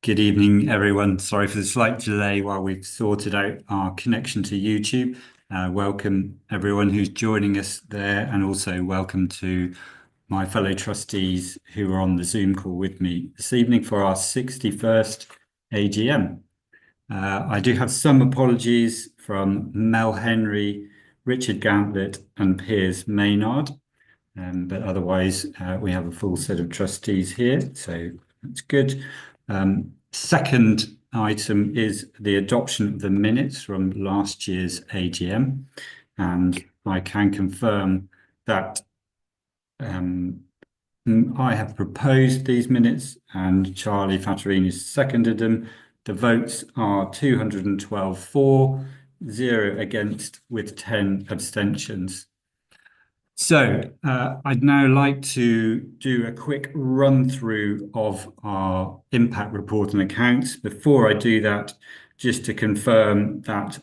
Good evening, everyone. Sorry for the slight delay while we've sorted out our connection to YouTube. Welcome everyone who's joining us there, and also welcome to my fellow trustees who are on the Zoom call with me this evening for our 61st AGM. I do have some apologies from Mel Henry, Richard Gantlet and Piers Maynard, but otherwise we have a full set of trustees here, so that's good. Second item is the adoption of the minutes from last year's AGM, and I can confirm that I have proposed these minutes and Charlie Fattorini has seconded them. The votes are 212 for, 0 against, with 10 abstentions. So I'd now like to do a quick run through of our impact report and accounts. Before I do that, just to confirm that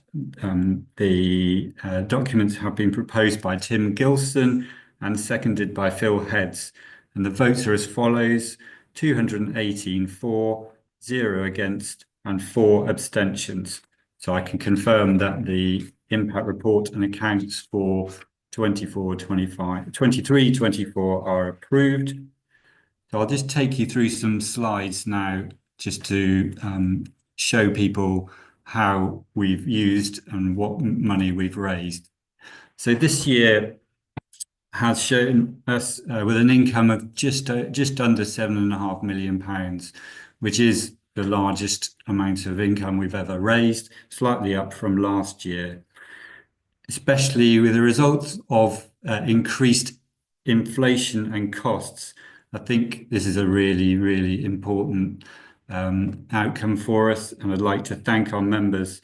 the documents have been proposed by Tim Gilson and seconded by Phil Heads. And the votes are as follows: 218 for, 0 against, and 4 abstentions. So I can confirm that the impact report and accounts for 23-24 are approved. So I'll just take you through some slides now just to show people how we've used and what money we've raised. So this year has shown us with an income of just under £7.5 million, which is the largest amount of income we've ever raised, slightly up from last year, especially with the results of increased inflation and costs. I think this is a really, really important outcome for us, and I'd like to thank our members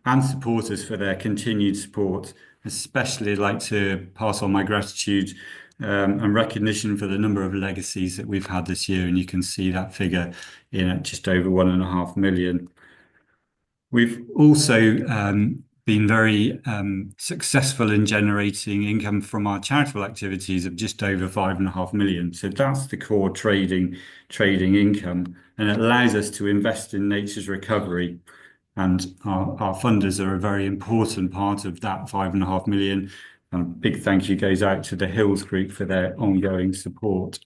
and supporters for their continued support. Especially like to pass on my gratitude and recognition for the number of legacies that we've had this year, and you can see that figure in at just over 1.5 million. We've also been very successful in generating income from our charitable activities of just over 5.5 million. So that's the core trading income, and it allows us to invest in nature's recovery. And our funders are a very important part of that 5.5 million. And a big thank you goes out to the Hills Group for their ongoing support.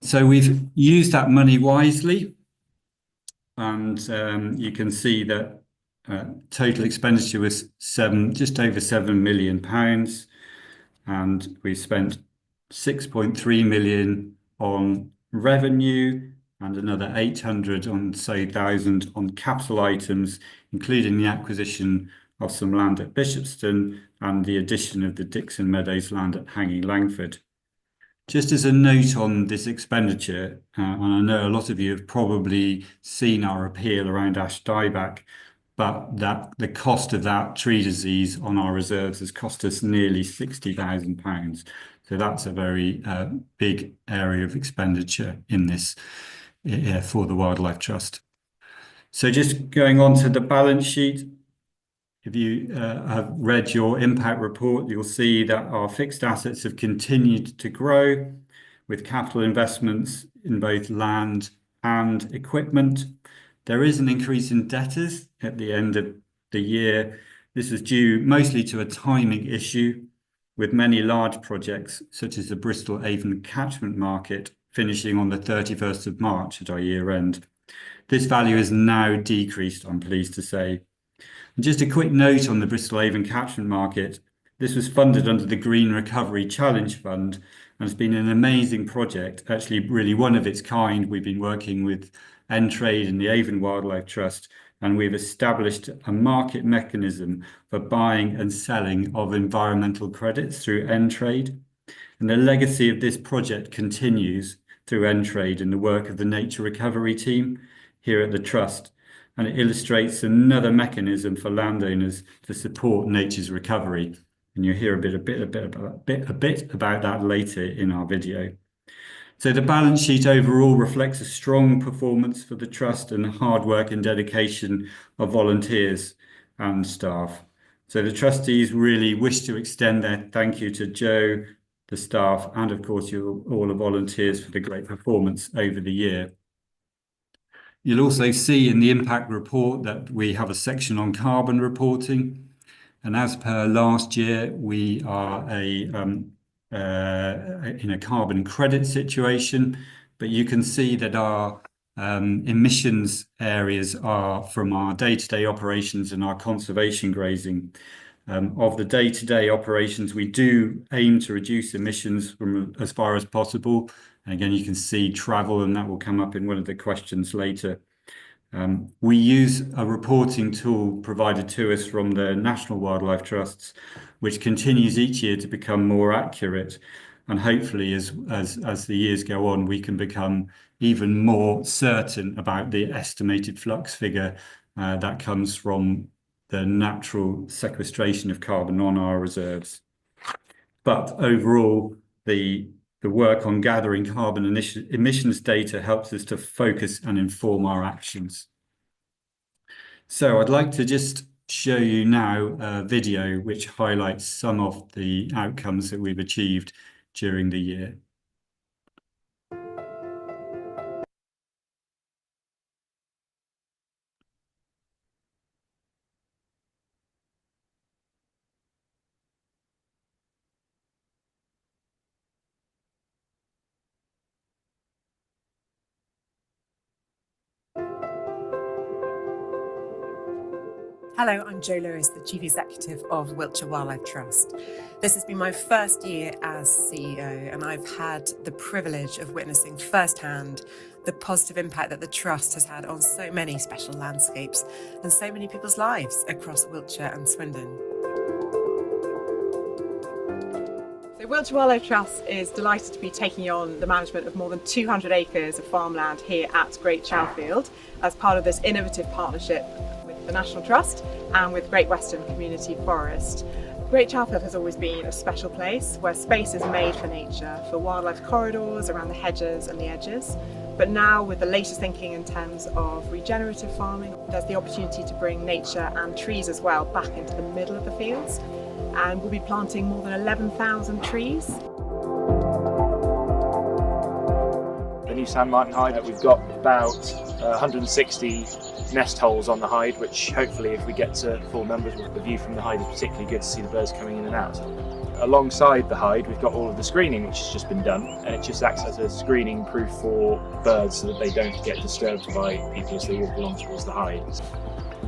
So we've used that money wisely, and you can see that total expenditure was just over £7 million, and we spent 6.3 million on revenue and another 800,000 on capital items, including the acquisition of some land at Bishopston and the addition of the Dixon Meadows land at Hanging Langford. Just as a note on this expenditure, and I know a lot of you have probably seen our appeal around ash dieback, but that the cost of that tree disease on our reserves has cost us nearly £60,000. So that's a very big area of expenditure in this for the Wildlife Trust. So just going on to the balance sheet, if you have read your impact report, you'll see that our fixed assets have continued to grow with capital investments in both land and equipment. There is an increase in debtors at the end of the year. This was due mostly to a timing issue, with many large projects such as the Bristol Avon catchment market finishing on the 31st of March at our year end. This value is now decreased, I'm pleased to say. And just a quick note on the Bristol Avon catchment market. This was funded under the Green Recovery Challenge Fund, and it's been an amazing project, actually really one of its kind. We've been working with Trade and the Avon Wildlife Trust, and we've established a market mechanism for buying and selling of environmental credits through Trade. And the legacy of this project continues through Trade and the work of the Nature Recovery team here at the Trust. And it illustrates another mechanism for landowners to support nature's recovery. And you'll hear a bit about that later in our video. So the balance sheet overall reflects a strong performance for the Trust and hard work and dedication of volunteers and staff. So the trustees really wish to extend their thank you to Joe, the staff, and of course all the volunteers for the great performance over the year. You'll also see in the impact report that we have a section on carbon reporting. And as per last year, we are in a carbon credit situation, but you can see that our emissions areas are from our day-to-day operations and our conservation grazing. Of the day-to-day operations, we do aim to reduce emissions from as far as possible. And again, you can see travel, and that will come up in one of the questions later. We use a reporting tool provided to us from the National Wildlife Trusts, which continues each year to become more accurate. And hopefully, as the years go on, we can become even more certain about the estimated flux figure that comes from the natural sequestration of carbon on our reserves. But overall, the work on gathering carbon emissions data helps us to focus and inform our actions. So I'd like to just show you now a video which highlights some of the outcomes that we've achieved during the year. Hello, I'm Jo Lewis, the Chief Executive of Wiltshire Wildlife Trust. This has been my first year as CEO, and I've had the privilege of witnessing firsthand the positive impact that the Trust has had on so many special landscapes and so many people's lives across Wiltshire and Swindon. The Wiltshire Wildlife Trust is delighted to be taking on the management of more than 200 acres of farmland here at Great Chalfield as part of this innovative partnership the National Trust and with Great Western Community Forest. Great Chalfield has always been a special place where space is made for nature, for wildlife corridors around the hedges and the edges. But now with the latest thinking in terms of regenerative farming, there's the opportunity to bring nature and trees as well back into the middle of the fields. And we'll be planting more than 11,000 trees. The new Sand Martin hide, we've got about 160 nest holes on the hide, which hopefully if we get to full numbers, the view from the hide is particularly good to see the birds coming in and out. Alongside the hide we've got all of the screening which has just been done, and it just acts as a screening proof for birds so that they don't get disturbed by people as they walk along towards the hide.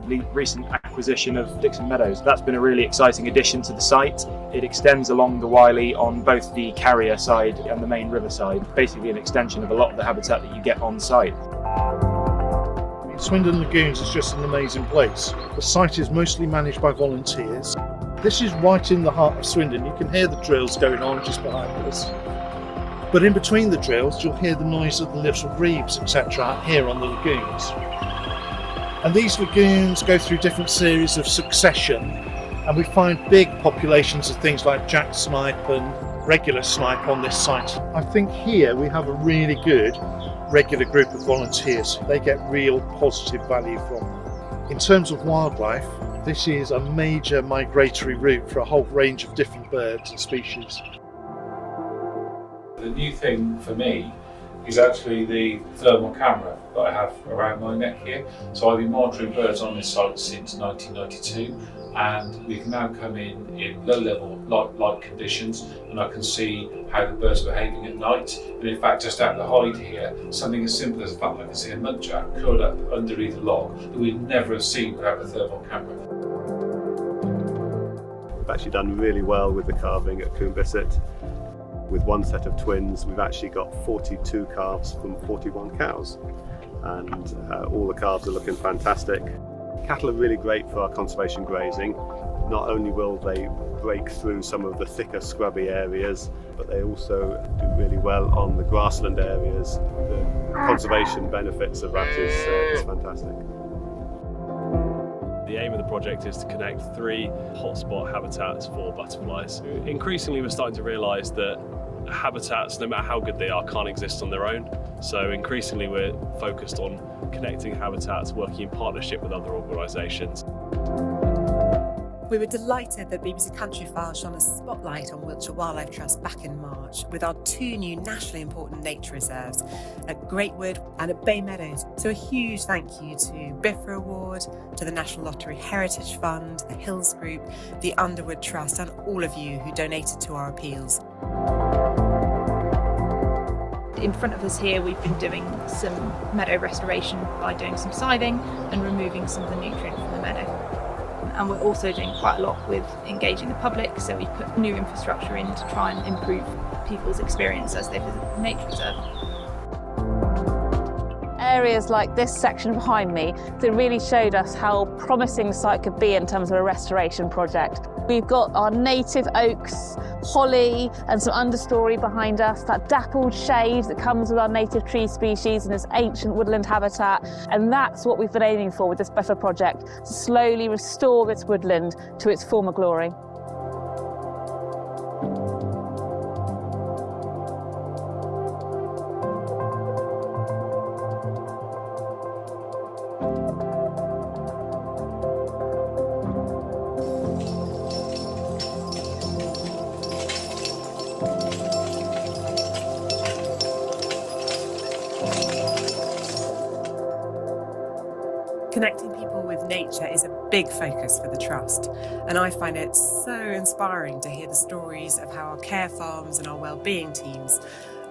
The recent acquisition of Dixon Meadows, that's been a really exciting addition to the site. It extends along the Wylye on both the carrier side and the main river side, basically an extension of a lot of the habitat that you get on site. Swindon Lagoons is just an amazing place. The site is mostly managed by volunteers. This is right in the heart of Swindon. You can hear the drills going on just behind us. But in between the drills, you'll hear the noise of the little grebes, etc. out here on the lagoons. And these lagoons go through different series of succession, and we find big populations of things like jack snipe and regular snipe on this site. I think here we have a really good regular group of volunteers. They get real positive value from them. In terms of wildlife, this is a major migratory route for a whole range of different birds and species. The new thing for me is actually the thermal camera that I have around my neck here. So I've been monitoring birds on this site since 1992, and we can now come in low level light conditions, and I can see how the birds are behaving at night. And in fact, just out the hide here, something as simple as the fact that I can see a muntjac curled up underneath a log that we'd never have seen without a thermal camera. We've actually done really well with the calving at Coombe Bisset. With one set of twins, we've actually got 42 calves from 41 cows, and all the calves are looking fantastic. Cattle are really great for our conservation grazing. Not only will they break through some of the thicker scrubby areas, but they also do really well on the grassland areas. The conservation benefits of that is fantastic. The aim of the project is to connect 3 hotspot habitats for butterflies. Increasingly we're starting to realise that habitats, no matter how good they are, can't exist on their own. So increasingly we're focused on connecting habitats, working in partnership with other organisations. We were delighted that BBC Countryfile shone a spotlight on Wiltshire Wildlife Trust back in March with our 2 new nationally important nature reserves at Greatwood and at Bay Meadows. So a huge thank you to BIFRA Award, to the National Lottery Heritage Fund, the Hills Group, the Underwood Trust and all of you who donated to our appeals. In front of us here we've been doing some meadow restoration by doing some scything and removing some of the nutrient from the meadow. And we're also doing quite a lot with engaging the public, so we put new infrastructure in to try and improve people's experience as they visit the nature reserve. Areas like this section behind me that really showed us how promising the site could be in terms of a restoration project. We've got our native oaks, holly and some understory behind us, that dappled shade that comes with our native tree species and this ancient woodland habitat, and that's what we've been aiming for with this BIFRA project, to slowly restore this woodland to its former glory. Connecting people with nature is a big focus for the Trust, and I find it so inspiring to hear the stories of how our care farms and our wellbeing teams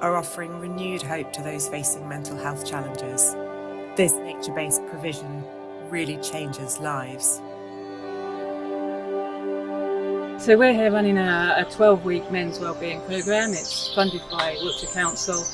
are offering renewed hope to those facing mental health challenges. This nature-based provision really changes lives. So we're here running a 12-week men's wellbeing programme. It's funded by Wiltshire Council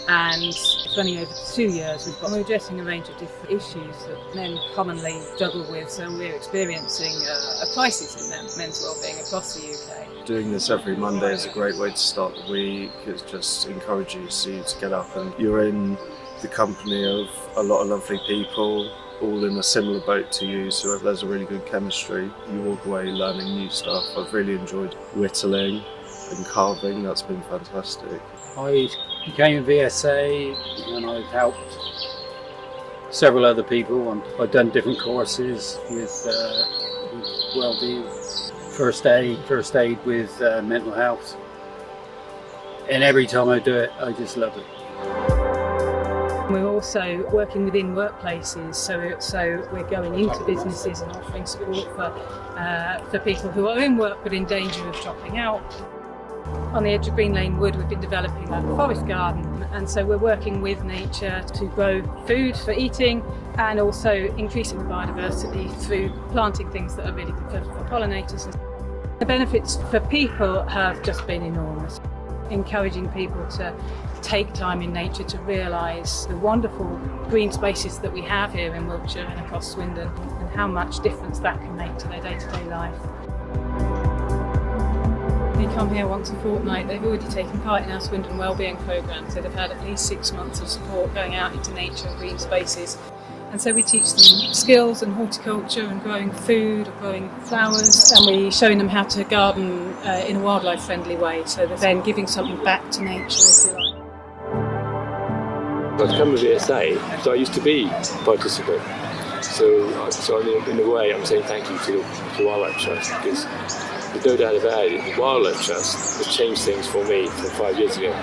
and it's running over 2 years. We're addressing a range of different issues that men commonly struggle with, so we're experiencing a crisis in men's wellbeing across the UK. Doing this every Monday is a great way to start the week. It just encourages you to get up and you're in the company of a lot of lovely people, all in a similar boat to you, so there's a really good chemistry. You walk away learning new stuff. I've really enjoyed whittling and carving, that's been fantastic. I became a VSA and I've helped several other people. I've done different courses with wellbeing, first aid with mental health, and every time I do it I just love it. We're also working within workplaces, so we're going into businesses and offering support for people who are in work but in danger of dropping out. On the edge of Green Lane Wood we've been developing a forest garden, and so we're working with nature to grow food for eating and also increasing the biodiversity through planting things that are really good for pollinators. The benefits for people have just been enormous. Encouraging people to take time in nature to realise the wonderful green spaces that we have here in Wiltshire and across Swindon, and how much difference that can make to their day-to-day life. They come here once a fortnight. They've already taken part in our Swindon Wellbeing programme, so they've had at least 6 months of support going out into nature and green spaces. And so we teach them skills and horticulture and growing food, growing flowers, and we're showing them how to garden in a wildlife friendly way, so that they're giving something back to nature, if you like. I've become a VSA, so I used to be a participant. So in a way I'm saying thank you to Wildlife Trust, because there's no doubt about it, the Wildlife Trust has changed things for me from 5 years ago.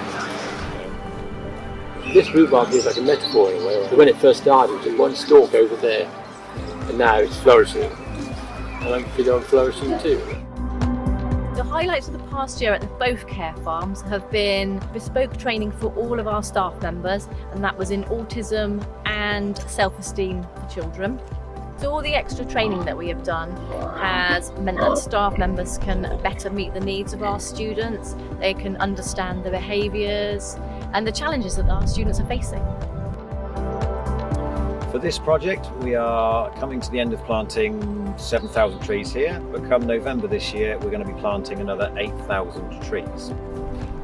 This rhubarb is like a metaphor in a way. When it first started, it was just one stalk over there, and now it's flourishing. And I feel I'm flourishing too. The highlights of the past year at both care farms have been bespoke training for all of our staff members, and that was in autism and self-esteem for children. So all the extra training that we have done has meant that staff members can better meet the needs of our students, they can understand the behaviours and the challenges that our students are facing. For this project we are coming to the end of planting 7,000 trees here, but come November this year we're going to be planting another 8,000 trees.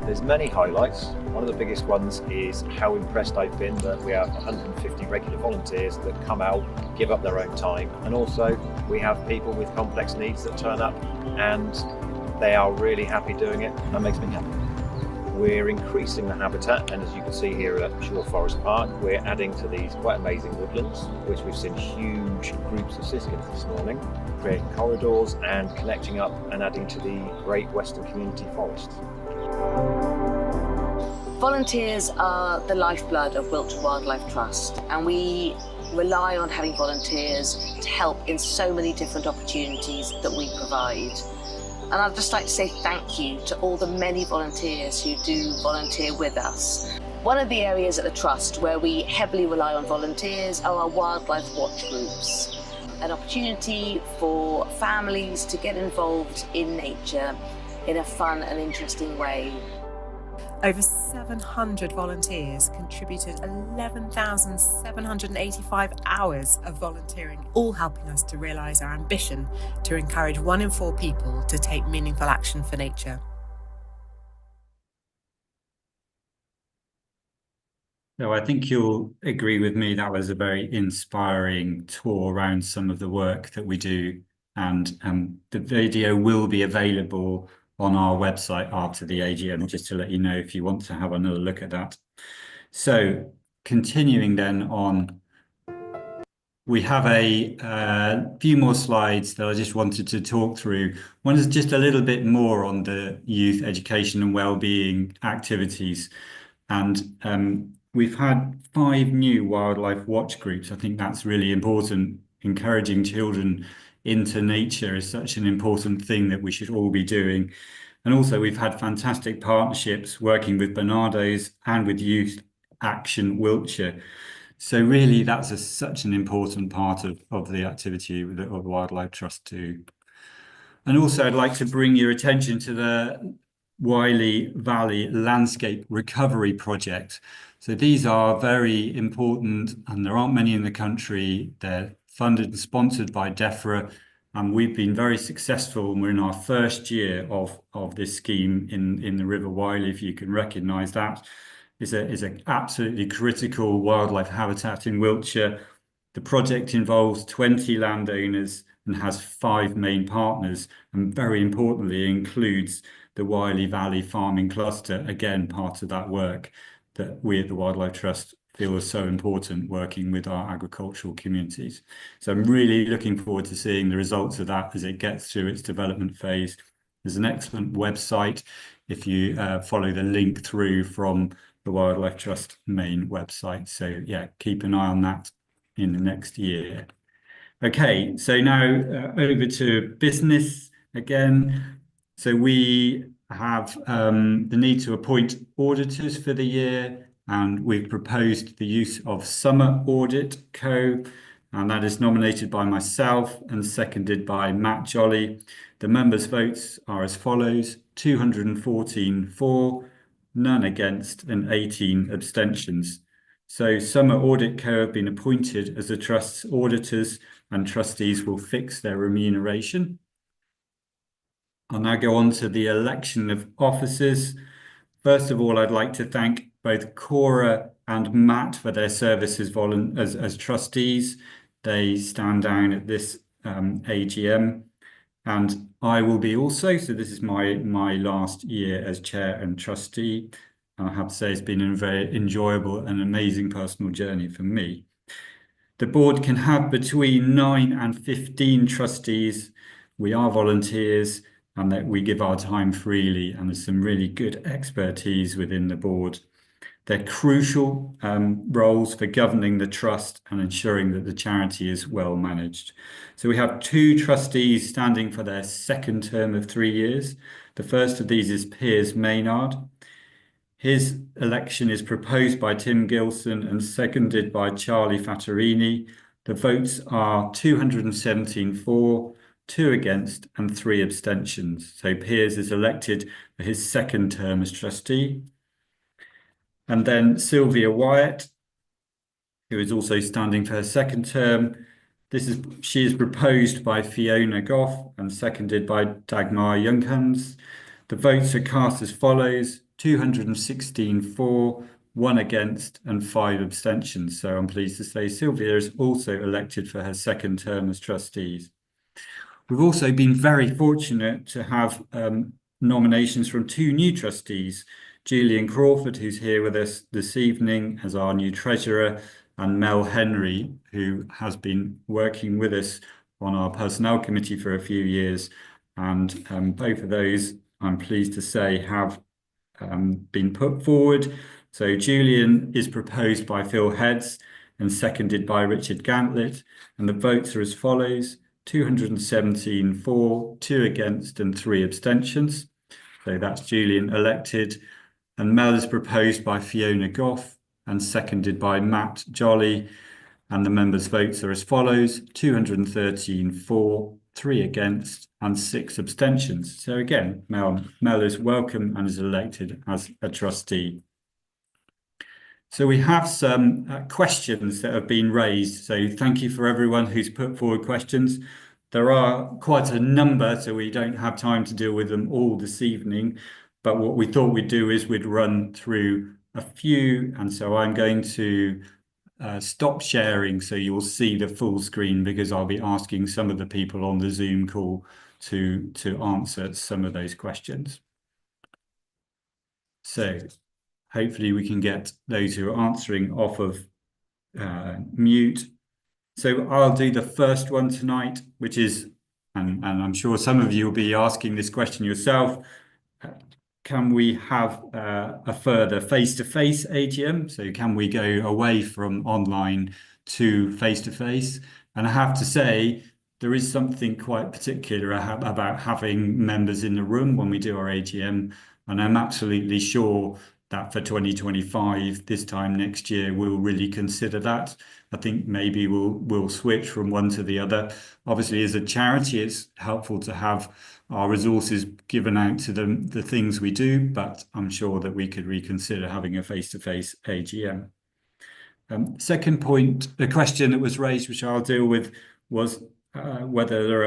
There's many highlights. One of the biggest ones is how impressed I've been that we have 150 regular volunteers that come out, give up their own time, and also we have people with complex needs that turn up and they are really happy doing it. That makes me happy. We're increasing the habitat, and as you can see here at Shore Forest Park, we're adding to these quite amazing woodlands, which we've seen huge groups of siskins this morning, creating corridors and connecting up and adding to the Great Western Community Forest. Volunteers are the lifeblood of Wiltshire Wildlife Trust, and we rely on having volunteers to help in so many different opportunities that we provide. And I'd just like to say thank you to all the many volunteers who do volunteer with us. One of the areas at the Trust where we heavily rely on volunteers are our wildlife watch groups, an opportunity for families to get involved in nature in a fun and interesting way. Over 700 volunteers contributed 11,785 hours of volunteering, all helping us to realise our ambition to encourage 1 in 4 people to take meaningful action for nature. So I think you'll agree with me that was a very inspiring tour around some of the work that we do, and the video will be available on our website after the AGM, just to let you know if you want to have another look at that. So continuing then on, we have a few more slides that I just wanted to talk through. One is just a little bit more on the youth education and wellbeing activities. And we've had 5 new wildlife watch groups. I think that's really important. Encouraging children into nature is such an important thing that we should all be doing. And also we've had fantastic partnerships working with Bernardo's and with Youth Action Wiltshire. So really that's such an important part of the activity of the Wildlife Trust too. And also I'd like to bring your attention to the Wylie Valley Landscape Recovery Project. So these are very important, and there aren't many in the country. They're funded and sponsored by DEFRA, and we've been very successful, and we're in our first year of this scheme in the River Wylie, if you can recognise that. Is an absolutely critical wildlife habitat in Wiltshire. The project involves 20 landowners and has 5 main partners, and very importantly includes the Wylie Valley Farming Cluster, again part of that work that we at the Wildlife Trust feel is so important, working with our agricultural communities. So I'm really looking forward to seeing the results of that as it gets through its development phase. There's an excellent website if you follow the link through from the Wildlife Trust main website. So yeah, keep an eye on that in the next year. Okay, so now over to business again. So we have the need to appoint auditors for the year, and we've proposed the use of Summer Audit Co, and that is nominated by myself and seconded by Matt Jolly. The members' votes are as follows: 214 for, none against, and 18 abstentions. So Summer Audit Co have been appointed as the Trust's auditors, and trustees will fix their remuneration. I'll now go on to the election of officers. First of all, I'd like to thank both Cora and Matt for their service as trustees. They stand down at this AGM, and I will be also, so this is my last year as chair and trustee. I have to say it's been a very enjoyable and amazing personal journey for me. The board can have between 9 and 15 trustees. We are volunteers, and that we give our time freely, and there's some really good expertise within the board. They're crucial roles for governing the trust and ensuring that the charity is well managed. So we have 2 trustees standing for their second term of 3 years. The first of these is Piers Maynard. His election is proposed by Tim Gilson and seconded by Charlie Fattorini. The votes are 217 for, 2 against, and 3 abstentions. So Piers is elected for his second term as trustee. And then Sylvia Wyatt, who is also standing for her second term. She is proposed by Fiona Goff and seconded by Dagmar Junghans. The votes are cast as follows: 216 for, 1 against, and 5 abstentions. So I'm pleased to say Sylvia is also elected for her second term as trustees. We've also been very fortunate to have nominations from 2 new trustees, Julian Crawford, who's here with us this evening as our new treasurer, and Mel Henry, who has been working with us on our personnel committee for a few years. And both of those, I'm pleased to say, have been put forward. So Julian is proposed by Phil Heads and seconded by Richard Gantlett, and the votes are as follows: 217 for, 2 against and 3 abstentions. So that's Julian elected. And Mel is proposed by Fiona Goff and seconded by Matt Jolly, and the members' votes are as follows: 213 for, 3 against and 6 abstentions. So again, Mel is welcome and is elected as a trustee. So we have some questions that have been raised. So thank you for everyone who's put forward questions. There are quite a number, so we don't have time to deal with them all this evening. But what we thought we'd do is we'd run through a few. And so I'm going to stop sharing so you'll see the full screen, because I'll be asking some of the people on the Zoom call to answer some of those questions. So hopefully we can get those who are answering off of mute. So I'll do the first one tonight, which is, and I'm sure some of you will be asking this question yourself, can we have a further face-to-face AGM? So can we go away from online to face-to-face? And I have to say, there is something quite particular about having members in the room when we do our AGM. And I'm absolutely sure that for 2025, this time next year, we'll really consider that. I think maybe we'll switch from one to the other. Obviously, as a charity, it's helpful to have our resources given out to the things we do, but I'm sure that we could reconsider having a face-to-face AGM. Second point, the question that was raised, which I'll deal with, was whether there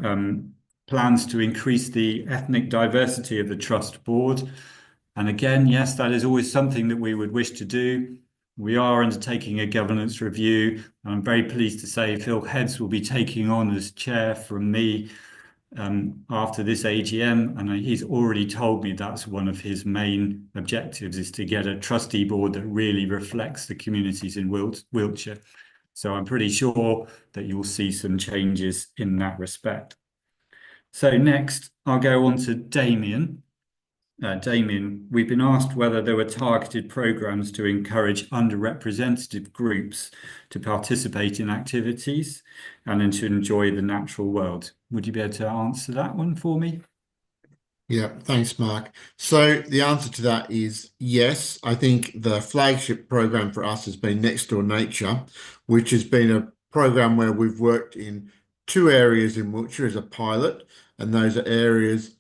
are plans to increase the ethnic diversity of the trust board. And again, yes, that is always something that we would wish to do. We are undertaking a governance review. And I'm very pleased to say Phil Heads will be taking on as chair from me after this AGM. And he's already told me that's one of his main objectives, is to get a trustee board that really reflects the communities in Wiltshire. So I'm pretty sure that you'll see some changes in that respect. So next, I'll go on to Damien. Damien, we've been asked whether there were targeted programmes to encourage underrepresented groups to participate in activities and to enjoy the natural world. Would you be able to answer that one for me? Yeah, thanks, Mark. So the answer to that is yes. I think the flagship program for us has been Next Door Nature, which has been a program where we've worked in 2 areas in Wiltshire as a pilot, and those are areas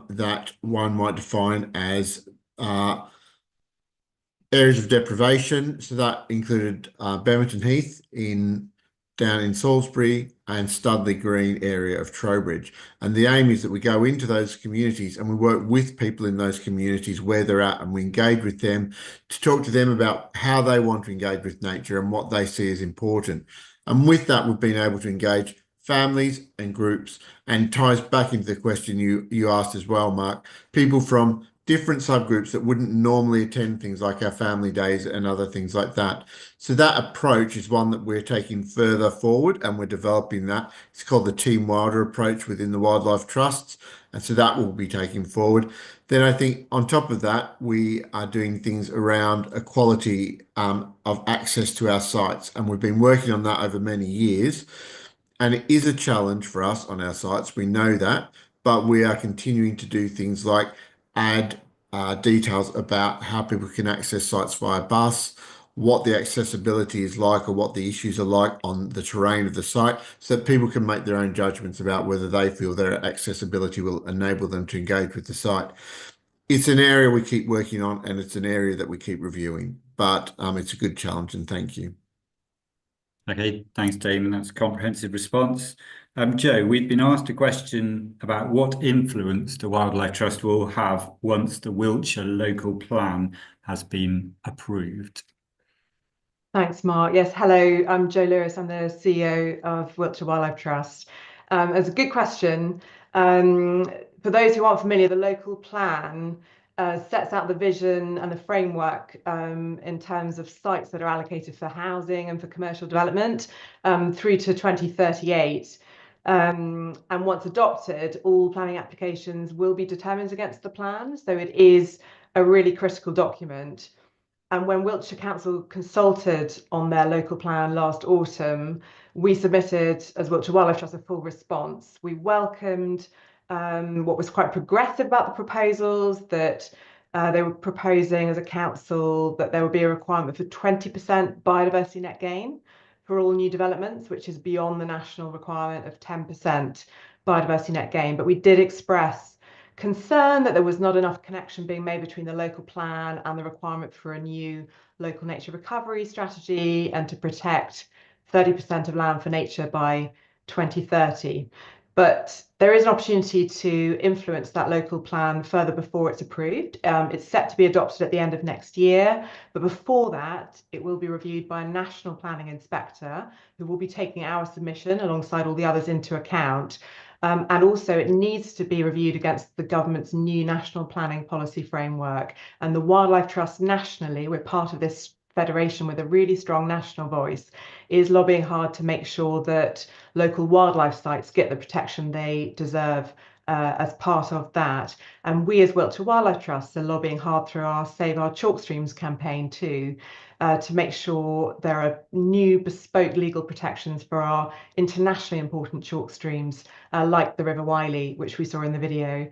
that one might define as areas of deprivation. So that included Bemerton Heath down in Salisbury and Studley Green area of Trowbridge. And the aim is that we go into those communities and we work with people in those communities where they're at, and we engage with them to talk to them about how they want to engage with nature and what they see as important. And with that, we've been able to engage families and groups, and ties back into the question you asked as well, Mark, people from different subgroups that wouldn't normally attend things like our family days and other things like that. So that approach is one that we're taking further forward, and we're developing that. It's called the Team Wilder approach within the Wildlife Trusts, and so that will be taken forward. Then I think on top of that, we are doing things around equality of access to our sites, and we've been working on that over many years. And it is a challenge for us on our sites, we know that, but we are continuing to do things like add details about how people can access sites via bus, what the accessibility is like or what the issues are like on the terrain of the site, so that people can make their own judgments about whether they feel their accessibility will enable them to engage with the site. It's an area we keep working on, and it's an area that we keep reviewing, but it's a good challenge, and thank you. Okay, thanks, Damon. That's a comprehensive response. Joe, we've been asked a question about what influence the Wildlife Trust will have once the Wiltshire local plan has been approved. Thanks, Mark. Yes, hello, I'm Jo Lewis. I'm the CEO of Wiltshire Wildlife Trust. It's a good question. For those who aren't familiar, the local plan sets out the vision and the framework in terms of sites that are allocated for housing and for commercial development through to 2038. And once adopted, all planning applications will be determined against the plan. So it is a really critical document. And when Wiltshire Council consulted on their local plan last autumn, we submitted, as Wiltshire Wildlife Trust, a full response. We welcomed what was quite progressive about the proposals, that they were proposing as a council that there would be a requirement for 20% biodiversity net gain for all new developments, which is beyond the national requirement of 10% biodiversity net gain. But we did express concern that there was not enough connection being made between the local plan and the requirement for a new local nature recovery strategy and to protect 30% of land for nature by 2030. But there is an opportunity to influence that local plan further before it's approved. It's set to be adopted at the end of next year, but before that, it will be reviewed by a national planning inspector who will be taking our submission alongside all the others into account. And also it needs to be reviewed against the government's new national planning policy framework. And the Wildlife Trust nationally, we're part of this federation with a really strong national voice, is lobbying hard to make sure that local wildlife sites get the protection they deserve as part of that. And we as Wiltshire Wildlife Trust are lobbying hard through our Save Our Chalk Streams campaign too, to make sure there are new bespoke legal protections for our internationally important chalk streams, like the River Wylie, which we saw in the video,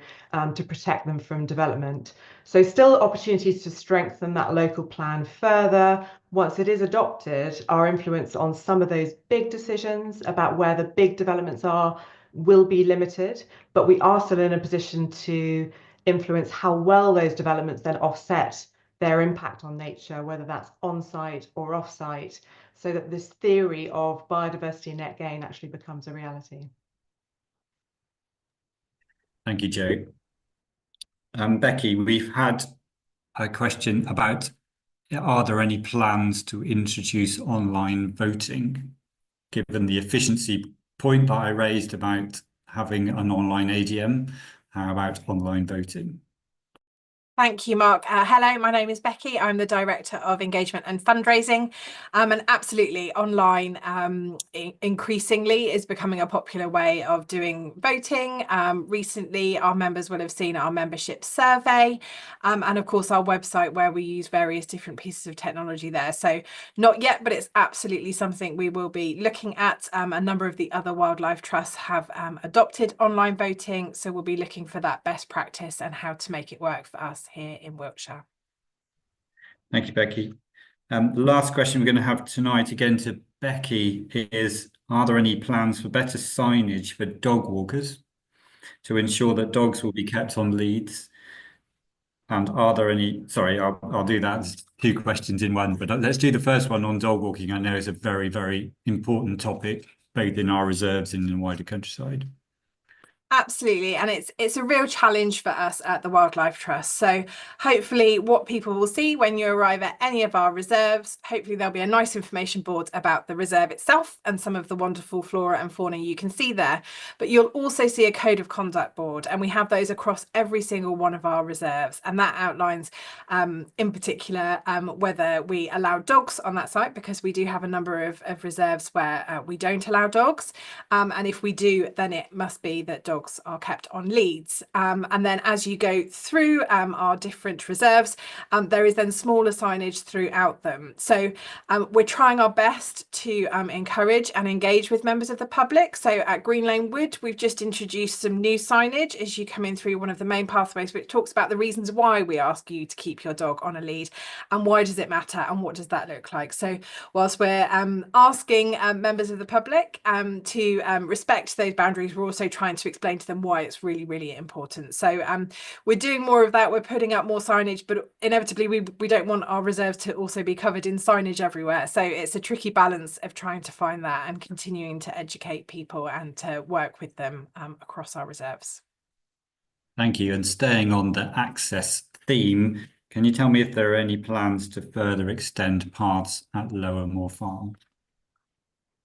to protect them from development. So still opportunities to strengthen that local plan further. Once it is adopted, our influence on some of those big decisions about where the big developments are will be limited, but we are still in a position to influence how well those developments then offset their impact on nature, whether that's on-site or off-site, so that this theory of biodiversity net gain actually becomes a reality. Thank you, Jo. Becky, we've had a question about, are there any plans to introduce online voting, given the efficiency point that I raised about having an online AGM? How about online voting? Thank you, Mark. Hello, my name is Becky. I'm the Director of Engagement and Fundraising. And absolutely, online increasingly is becoming a popular way of doing voting. Recently, our members will have seen our membership survey and, of course, our website where we use various different pieces of technology there. So not yet, but it's absolutely something we will be looking at. A number of the other wildlife trusts have adopted online voting. So we'll be looking for that best practice and how to make it work for us here in Wiltshire. Thank you, Becky. The last question we're going to have tonight again to Becky is, are there any plans for better signage for dog walkers to ensure that dogs will be kept on leads? And are there any, sorry, I'll do that as two questions in one, but let's do the first one on dog walking. I know it's a very, very important topic, both in our reserves and in the wider countryside. Absolutely, and it's a real challenge for us at the Wildlife Trust. So hopefully what people will see when you arrive at any of our reserves, hopefully there'll be a nice information board about the reserve itself and some of the wonderful flora and fauna you can see there. But you'll also see a code of conduct board, and we have those across every single one of our reserves. And that outlines in particular whether we allow dogs on that site, because we do have a number of reserves where we don't allow dogs. And if we do, then it must be that dogs are kept on leads. And then as you go through our different reserves, there is then smaller signage throughout them. So we're trying our best to encourage and engage with members of the public. So at Green Lane Wood, we've just introduced some new signage as you come in through one of the main pathways, which talks about the reasons why we ask you to keep your dog on a lead and why does it matter and what does that look like. So whilst we're asking members of the public to respect those boundaries, we're also trying to explain to them why it's really, really important. So we're doing more of that. We're putting up more signage, but inevitably we don't want our reserves to also be covered in signage everywhere. So it's a tricky balance of trying to find that and continuing to educate people and to work with them across our reserves. Thank you. And staying on the access theme, can you tell me if there are any plans to further extend paths at Lower Moor Farm?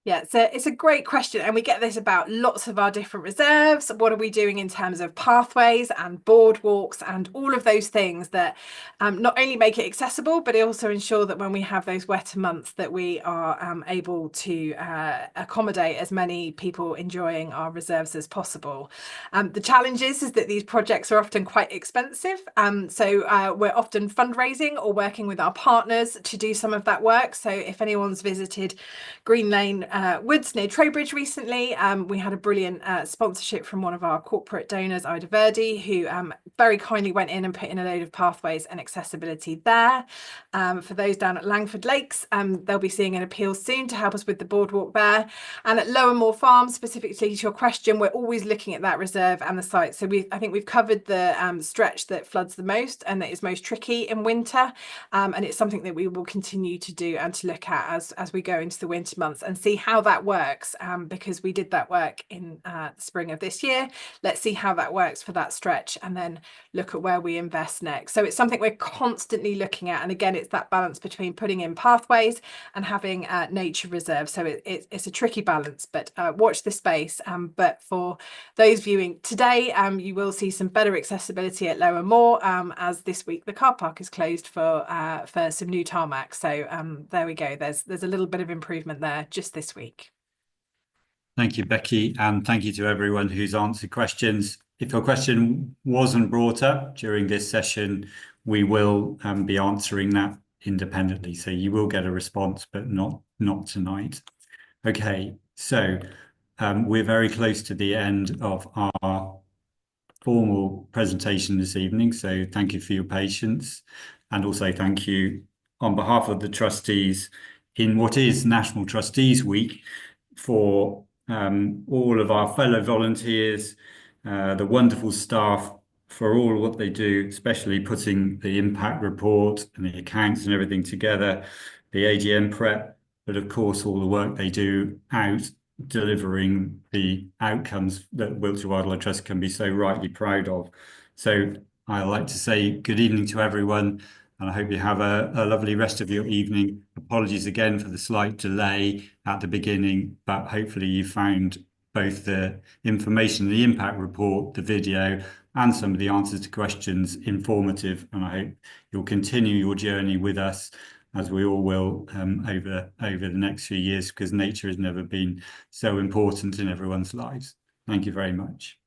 Yeah, it's a great question, and we get this about lots of our different reserves. What are we doing in terms of pathways and boardwalks and all of those things that not only make it accessible, but also ensure that when we have those wetter months that we are able to accommodate as many people enjoying our reserves as possible. The challenge is that these projects are often quite expensive, so we're often fundraising or working with our partners to do some of that work. So if anyone's visited Green Lane Woods near Trowbridge recently, we had a brilliant sponsorship from one of our corporate donors, Ida Verdi, who very kindly went in and put in a load of pathways and accessibility there. For those down at Langford Lakes, they'll be seeing an appeal soon to help us with the boardwalk there. And at Lower Moor Farm, specifically to your question, we're always looking at that reserve and the site. So I think we've covered the stretch that floods the most and that is most tricky in winter. And it's something that we will continue to do and to look at as we go into the winter months and see how that works, because we did that work in the spring of this year. Let's see how that works for that stretch and then look at where we invest next. So it's something we're constantly looking at, and again it's that balance between putting in pathways and having nature reserves. So it's a tricky balance, but watch the space. But for those viewing today, you will see some better accessibility at Lower Moor, as this week the car park is closed for some new tarmac. So there we go, there's a little bit of improvement there just this week. Thank you, Becky, and thank you to everyone who's answered questions. If your question wasn't brought up during this session, we will be answering that independently. So you will get a response, but not tonight. Okay, so we're very close to the end of our formal presentation this evening. So thank you for your patience, and also thank you on behalf of the trustees in what is National Trustees Week for all of our fellow volunteers, the wonderful staff for all what they do, especially putting the impact report and the accounts and everything together, the AGM prep, but of course all the work they do out delivering the outcomes that Wiltshire Wildlife Trust can be so rightly proud of. So I'd like to say good evening to everyone, and I hope you have a lovely rest of your evening. Apologies again for the slight delay at the beginning, but hopefully you found both the information, the impact report, the video, and some of the answers to questions informative. And I hope you'll continue your journey with us, as we all will, over the next few years, because nature has never been so important in everyone's lives. Thank you very much.